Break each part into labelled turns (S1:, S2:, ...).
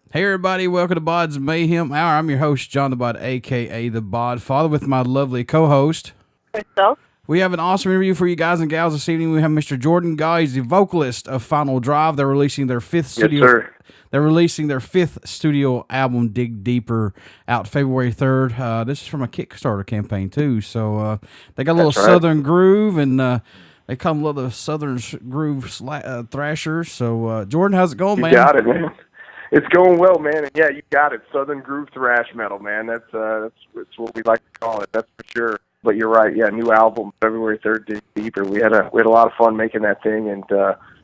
S1: Hey everybody, welcome to BODS Mayhem Hour. I'm your host, John the Bod, aka the Bod Father, with my lovely co-host.
S2: Myself.
S1: We have an awesome interview for you guys and gals this evening. We have Mr. Jordan Gaw. He's the vocalist of Final Drive. They're releasing their fifth studio.
S3: Yes, sir.
S1: They're releasing their fifth studio album, Dig Deeper, out February 3rd. This is from a Kickstarter campaign too. So they got a little Southern groove, and they come a little Southern groove thrashers. So Jordan, how's it going, man?
S3: You got it, man. It's going well, man. And yeah, you got it. Southern groove thrash metal, man. That's what we like to call it. That's for sure. But you're right. Yeah, new album, February 3rd, Dig Deeper. We had a lot of fun making that thing, and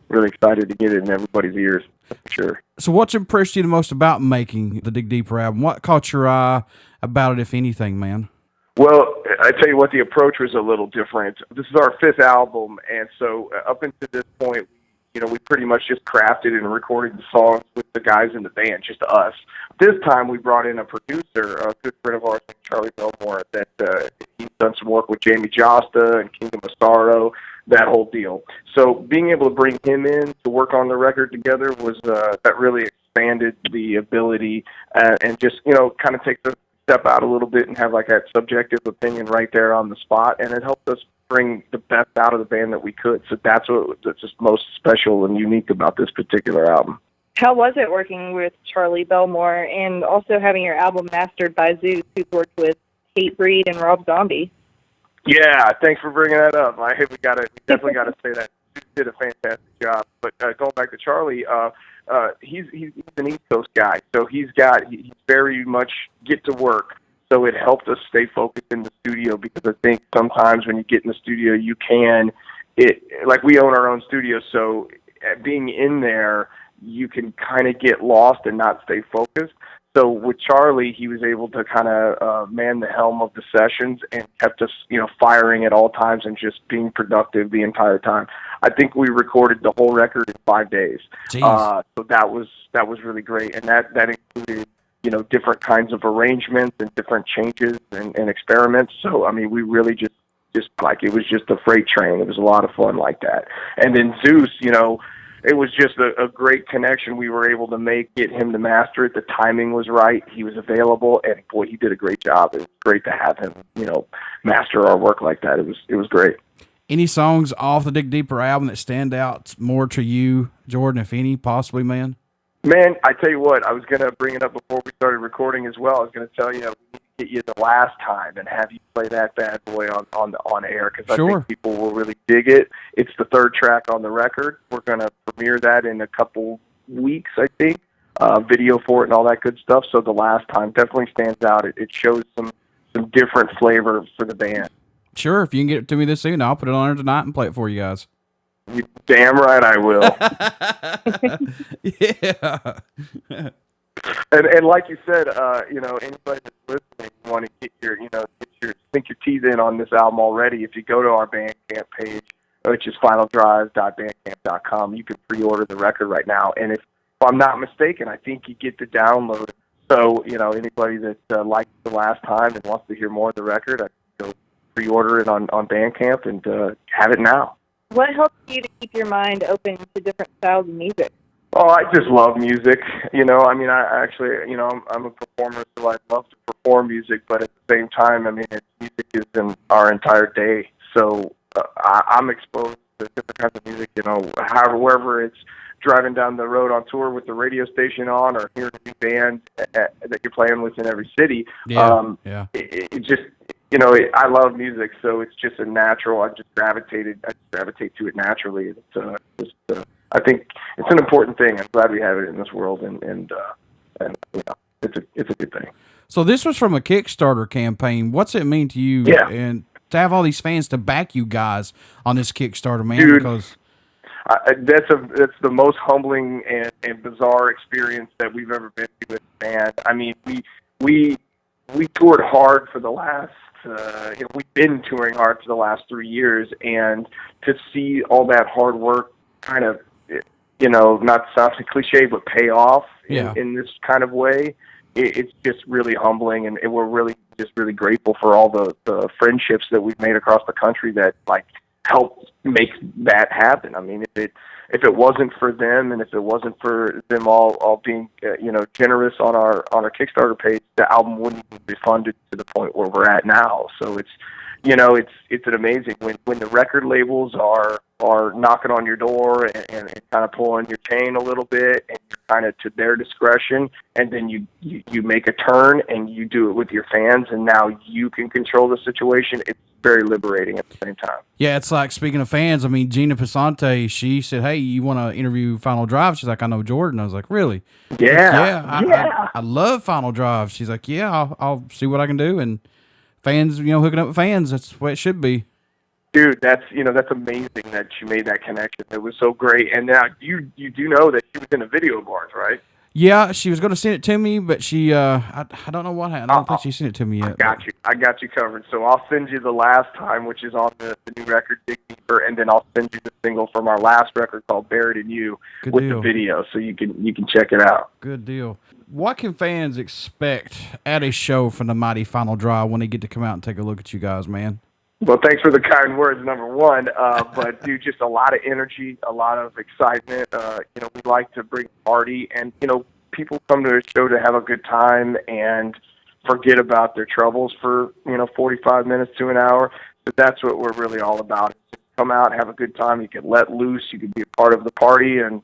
S3: really excited to get it in everybody's ears. That's for sure.
S1: So, what's impressed you the most about making the Dig Deeper album? What caught your eye about it, if anything, man?
S3: Well, I tell you what, the approach was a little different. This is our fifth album, and so up until this point, we pretty much just crafted and recorded the songs with the guys in the band, just us. This time we brought in a producer, a good friend of ours, Charlie Belmore, that he's done some work with Jamie Josta and Kingdom of Sorrow, that whole deal. So being able to bring him in to work on the record together was that really expanded the ability and just, kind of take the step out a little bit and have like that subjective opinion right there on the spot, and it helped us bring the best out of the band that we could. So that's what's just most special and unique about this particular album.
S2: How was it working with Charlie Belmore and also having your album mastered by Zeus, who's worked with Hatebreed and Rob Zombie?
S3: Yeah, thanks for bringing that up. We definitely got to say that Zeus did a fantastic job. But going back to Charlie, he's an East Coast guy, so he's very much get to work. So it helped us stay focused in the studio, because I think sometimes when you get in the studio, we own our own studio, so being in there, you can kind of get lost and not stay focused. So with Charlie, he was able to kind of man the helm of the sessions and kept us, firing at all times and just being productive the entire time. I think we recorded the whole record in 5 days. So that was really great, and that included different kinds of arrangements and different changes and experiments. So, we really just like, it was just a freight train. It was a lot of fun like that. And then Zeus, it was just a great connection we were able to get him to master it. The timing was right. He was available, and boy, he did a great job. It was great to have him, master our work like that. It was great.
S1: Any songs off the Dig Deeper album that stand out more to you, Jordan, if any, possibly, man?
S3: Man, I tell you what, I was going to bring it up before we started recording as well. I was going to tell you, we need to get you the last time and have you play that bad boy on air, because
S1: Sure.
S3: I think people will really dig it. It's the third track on the record. We're going to premiere that in a couple weeks, I think, video for it and all that good stuff. So the last time definitely stands out. It shows some different flavor for the band.
S1: Sure, if you can get it to me this evening, I'll put it on there tonight and play it for you guys.
S3: You damn right I will.
S1: Yeah.
S3: And like you said, anybody that's listening, you want to sink your teeth in on this album already. If you go to our Bandcamp page, which is finaldrive.bandcamp.com, you can pre-order the record right now. And if I'm not mistaken, I think you get the download. So, anybody that liked the last time and wants to hear more of the record, I can go pre-order it on Bandcamp and have it now.
S2: What helps you to keep your mind open to different styles of music?
S3: Oh, I just love music. I actually, I'm a performer, so I love to perform music, but at the same time, music is in our entire day. So I'm exposed to different kinds of music, wherever it's driving down the road on tour with the radio station on, or hearing a new band that you're playing with in every city.
S1: Yeah.
S3: It just, I love music, so it's just a natural. I gravitate to it naturally. I think it's an important thing. I'm glad we have it in this world, and it's a good thing.
S1: So this was from a Kickstarter campaign. What's it mean to you?
S3: Yeah.
S1: And to have all these fans to back you guys on this Kickstarter, man.
S3: Dude,
S1: because
S3: that's the most humbling and bizarre experience that we've ever been to with the band. We toured hard for the last. We've been touring hard for the last 3 years, and to see all that hard work kind of, not sounding cliche, but pay off in this kind of way, it's just really humbling, and we're really grateful for all the friendships that we've made across the country that helped make that happen. I mean, if it wasn't for them, and if it wasn't for them all being generous on our Kickstarter page, the album wouldn't be funded to the point where we're at now. So it's an amazing when the record labels are knocking on your door and kind of pulling your chain a little bit, and you're kind of to their discretion, and then you make a turn and you do it with your fans, and now you can control the situation. It's very liberating at the same time.
S1: Yeah, it's like, speaking of fans, I mean, Gina Passante, she said, "Hey, you want to interview Final Drive?" She's like, "I know Jordan." I was like, "Really?"
S3: Yeah.
S1: I love Final Drive. She's like, "Yeah, I'll see what I can do." And fans, hooking up with fans, that's the way it should be.
S3: Dude, that's amazing that she made that connection. It was so great. And now you do know that she was in a video of ours, right?
S1: Yeah, she was going to send it to me, but she, I don't know what happened. I don't think she sent it to me yet.
S3: I got you covered. So I'll send you the last time, which is on the new record, Dig Deeper, and then I'll send you the single from our last record called Buried in You the video, so you can check it out.
S1: Good deal. What can fans expect at a show from the mighty Final Drive when they get to come out and take a look at you guys, man?
S3: Well, thanks for the kind words, number one. But, dude, just a lot of energy, a lot of excitement. We like to bring a party, and, people come to a show to have a good time and forget about their troubles for, 45 minutes to an hour. So that's what we're really all about. Just come out, have a good time. You can let loose. You can be a part of the party and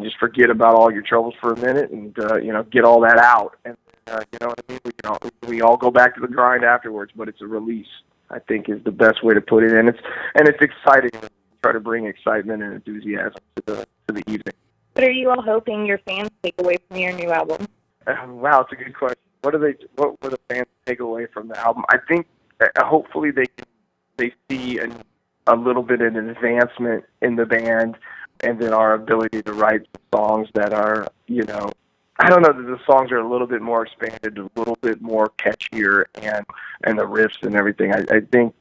S3: just forget about all your troubles for a minute and, get all that out. And, you know what I mean? We all go back to the grind afterwards, but it's a release, I think, is the best way to put it. And it's exciting to try to bring excitement and enthusiasm to the evening.
S2: What are you all hoping your fans take away from your new album?
S3: Wow, it's a good question. What will the fans take away from the album? I think hopefully they see a little bit of an advancement in the band, and then our ability to write songs that are, I don't know, that the songs are a little bit more expanded, a little bit more catchier, and the riffs and everything. I think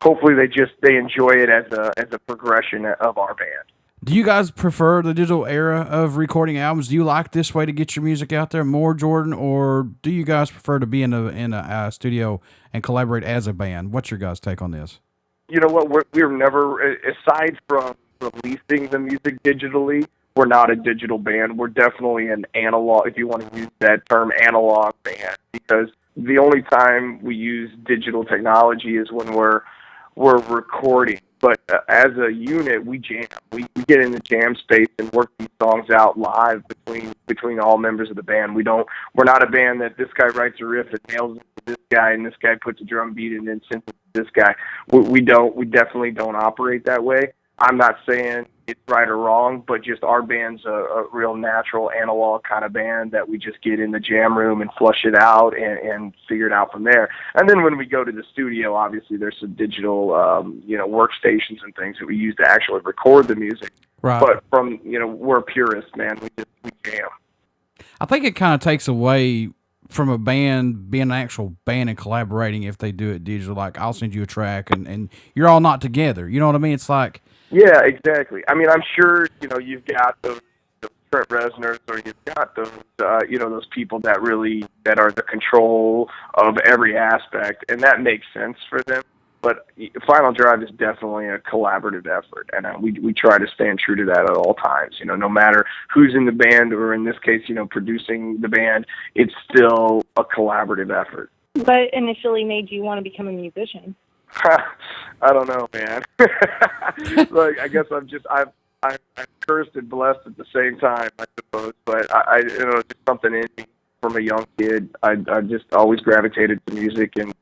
S3: hopefully they enjoy it as a progression of our band.
S1: Do you guys prefer the digital era of recording albums? Do you like this way to get your music out there more, Jordan, or do you guys prefer to be in a studio and collaborate as a band? What's your guys' take on this?
S3: You know what? We're never, aside from releasing the music digitally, we're not a digital band. We're definitely an analog, if you want to use that term, analog band, because the only time we use digital technology is when we're recording. But as a unit, we jam. We get in the jam space and work these songs out live between all members of the band. We're not a band that this guy writes a riff and nails it to this guy, and this guy puts a drum beat and then sends it to this guy. We definitely don't operate that way. I'm not saying it's right or wrong, but just our band's a real natural analog kind of band that we just get in the jam room and flush it out and figure it out from there. And then when we go to the studio, obviously there's some digital, workstations and things that we use to actually record the music.
S1: Right.
S3: But we're purists, man. We jam.
S1: I think it kind of takes away from a band being an actual band and collaborating if they do it digital. Like, I'll send you a track and you're all not together. You know what I mean? It's like...
S3: Yeah, exactly. I mean, I'm sure, you've got those Trent Reznors, or you've got those, those people that are the control of every aspect, and that makes sense for them. But Final Drive is definitely a collaborative effort, and we try to stand true to that at all times. No matter who's in the band, or in this case, producing the band, it's still a collaborative effort.
S2: What initially made you want to become a musician?
S3: I don't know, man. Like, I guess I'm cursed and blessed at the same time, I suppose. But just something in me from a young kid. I just always gravitated to music and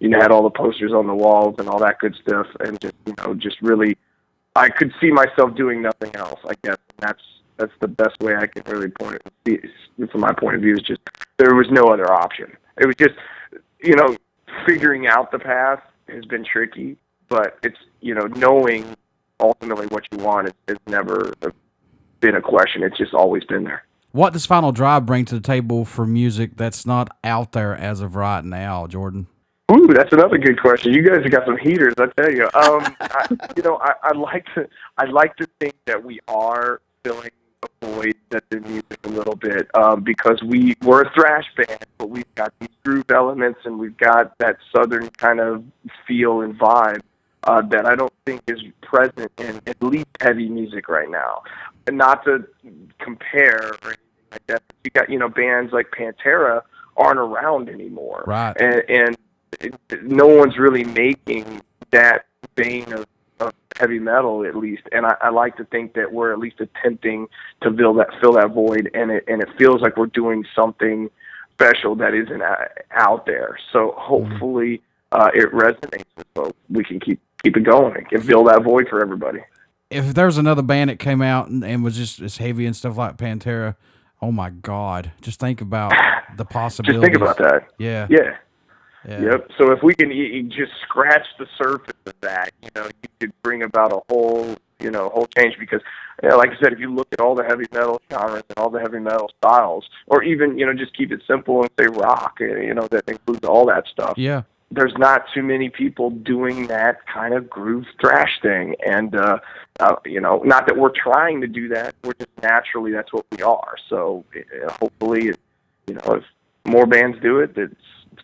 S3: had all the posters on the walls and all that good stuff, and just really, I could see myself doing nothing else. I guess that's the best way I can really point it. From my point of view, is just there was no other option. It was just figuring out the path has been tricky, but it's, knowing ultimately what you want has never been a question. It's just always been there.
S1: What does Final Drive bring to the table for music that's not out there as of right now, Jordan?
S3: Ooh, that's another good question. You guys have got some heaters, I tell you. I like to think that we are filling a void that's in music a little bit, because we're a thrash band, but we've got these groove elements and we've got that southern kind of feel and vibe. that I don't think is present in at least heavy music right now. And not to compare or anything like that, but you got, you know, bands like Pantera aren't around anymore.
S1: Right.
S3: And no one's really making that vein of heavy metal, at least. And I like to think that we're at least attempting to fill that void, and it feels like we're doing something special that isn't out there. So hopefully it resonates with folks. We can keep it going and can fill that void for everybody.
S1: If there's another band that came out and was just as heavy and stuff like Pantera, oh my God, just think about the possibilities.
S3: Just think about that.
S1: Yeah.
S3: Yep. So if we can just scratch the surface of that, you know, you could bring about a whole change. Because, you know, like I said, if you look at all the heavy metal genres and all the heavy metal styles, or even, you know, just keep it simple and say rock, you know, that includes all that stuff.
S1: Yeah.
S3: There's not too many people doing that kind of groove thrash thing. And, you know, not that we're trying to do that. We're just naturally, that's what we are. So hopefully, you know, if more bands do it, it's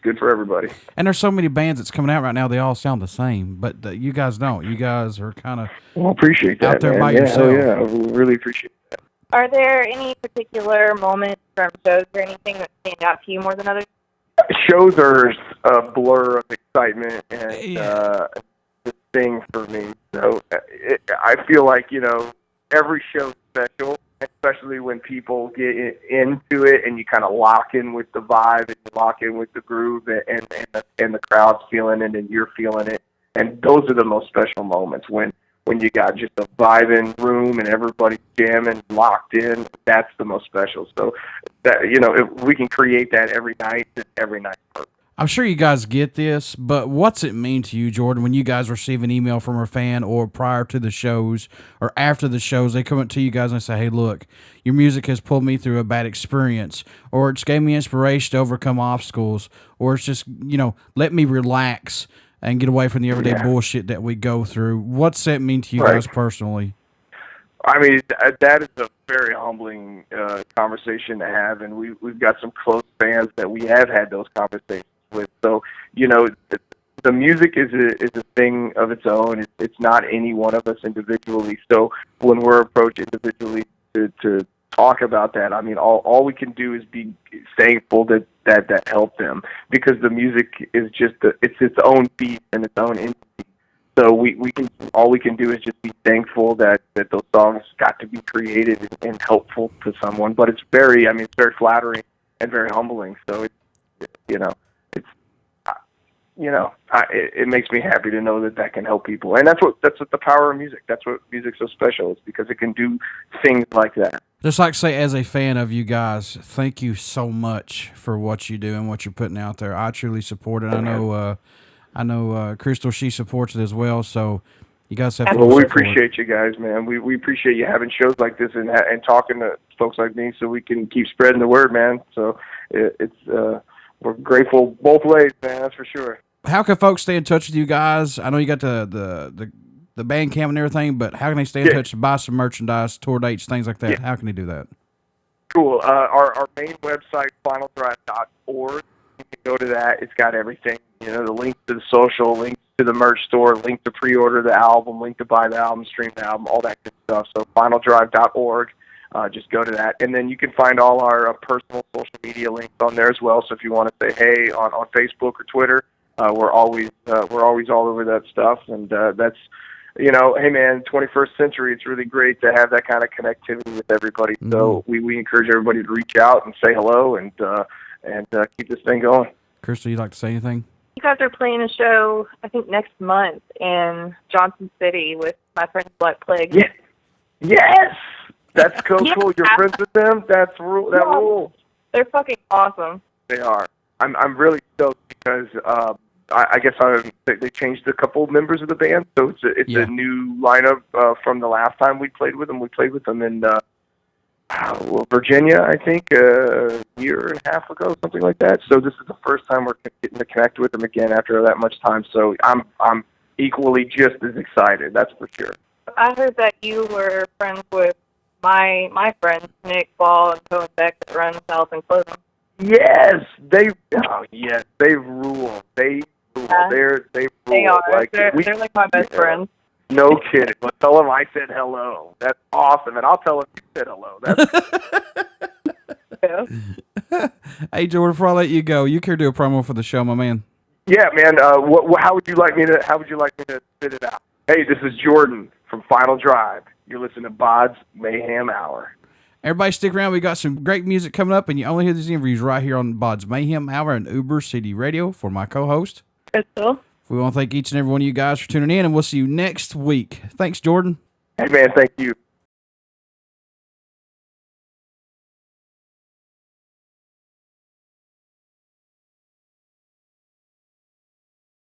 S3: good for everybody.
S1: And there's so many bands that's coming out right now, they all sound the same, but you guys don't. You guys are kind of
S3: appreciate that,
S1: out there
S3: man.
S1: by yourself.
S3: Yeah, I really appreciate that.
S2: Are there any particular moments from shows or anything that stand out to you more than others?
S3: Shows are a blur of excitement and the thing for me. So I feel like, you know, every show's special, especially when people get into it and you kind of lock in with the vibe and you lock in with the groove and the crowd's feeling it and you're feeling it. And those are the most special moments when you got just a vibing room and everybody's jamming, locked in. That's the most special. So, that, you know, if we can create that every night, then every night's perfect.
S1: I'm sure you guys get this, but what's it mean to you, Jordan, when you guys receive an email from a fan, or prior to the shows or after the shows, they come up to you guys and say, hey, look, your music has pulled me through a bad experience, or it's gave me inspiration to overcome obstacles, or it's just, you know, let me relax and get away from the everyday bullshit that we go through. What's that mean to you guys personally?
S3: I mean, that is a very humbling conversation to have, and we've got some close fans that we have had those conversations with. So, you know, the music is a thing of its own. It's not any one of us individually. So when we're approached individually to talk about that, I mean, all we can do is be thankful that helped them, because the music is just it's its own beat and its own entity. So all we can do is just be thankful that those songs got to be created and helpful to someone. But it's very flattering and very humbling. So it makes me happy to know that can help people, and that's what the power of music. That's what music's so special, is because it can do things like that.
S1: Just like say, as a fan of you guys, thank you so much for what you do and what you're putting out there. I truly support it. I know Crystal, she supports it as well. So you guys have.
S3: Well, we appreciate you guys, man. We appreciate you having shows like this and talking to folks like me, so we can keep spreading the word, man. So we're grateful both ways, man. That's for sure.
S1: How can folks stay in touch with you guys? I know you got the band camp and everything, but how can they stay in touch to buy some merchandise, tour dates, things like that? How can they do that?
S3: Cool. Our main website, finaldrive.org. You can go to that. It's got everything. You know, the link to the social, link to the merch store, link to pre-order the album, link to buy the album, stream the album, all that good stuff. So finaldrive.org. Just go to that. And then you can find all our personal social media links on there as well. So if you want to say hey on Facebook or Twitter, we're always all over that stuff. And that's, you know, hey man, 21st century, it's really great to have that kind of connectivity with everybody. Mm-hmm. So we encourage everybody to reach out and say hello and keep this thing going.
S1: Crystal, you'd like to say anything?
S2: You guys are playing a show, I think, next month in Johnson City with my friends Black Plague.
S3: Yeah. Yes! That's cool. You're friends with them? That rules.
S2: They're fucking awesome.
S3: They are. I'm really stoked because I guess they changed a couple of members of the band, so it's a new lineup from the last time we played with them. We played with them in Virginia, I think, a year and a half ago, something like that. So this is the first time we're getting to connect with them again after that much time. So I'm equally just as excited. That's for sure.
S2: I heard that you were friends with my friends Nick Ball and Cohen Beck that run South and Clothing.
S3: Yes, they rule. cool.
S2: Yeah.
S3: They
S2: They are.
S3: Like,
S2: they're like my best friends.
S3: No kidding. Well, tell them I said hello. That's awesome, and I'll tell them you said hello. That's
S1: Hey, Jordan, before I let you go, you care to do a promo for the show, my man?
S3: Yeah, man. How would you like me to? How would you like me to spit it out? Hey, this is Jordan from Final Drive. You're listening to BODS Mayhem Hour.
S1: Everybody stick around. We got some great music coming up, and you only hear these interviews right here on BODS Mayhem Hour and Uber City Radio. For my co-host,
S2: Crystal.
S1: we want to thank each and every one of you guys for tuning in, and we'll see you next week. Thanks, Jordan.
S3: Hey, man. Thank you.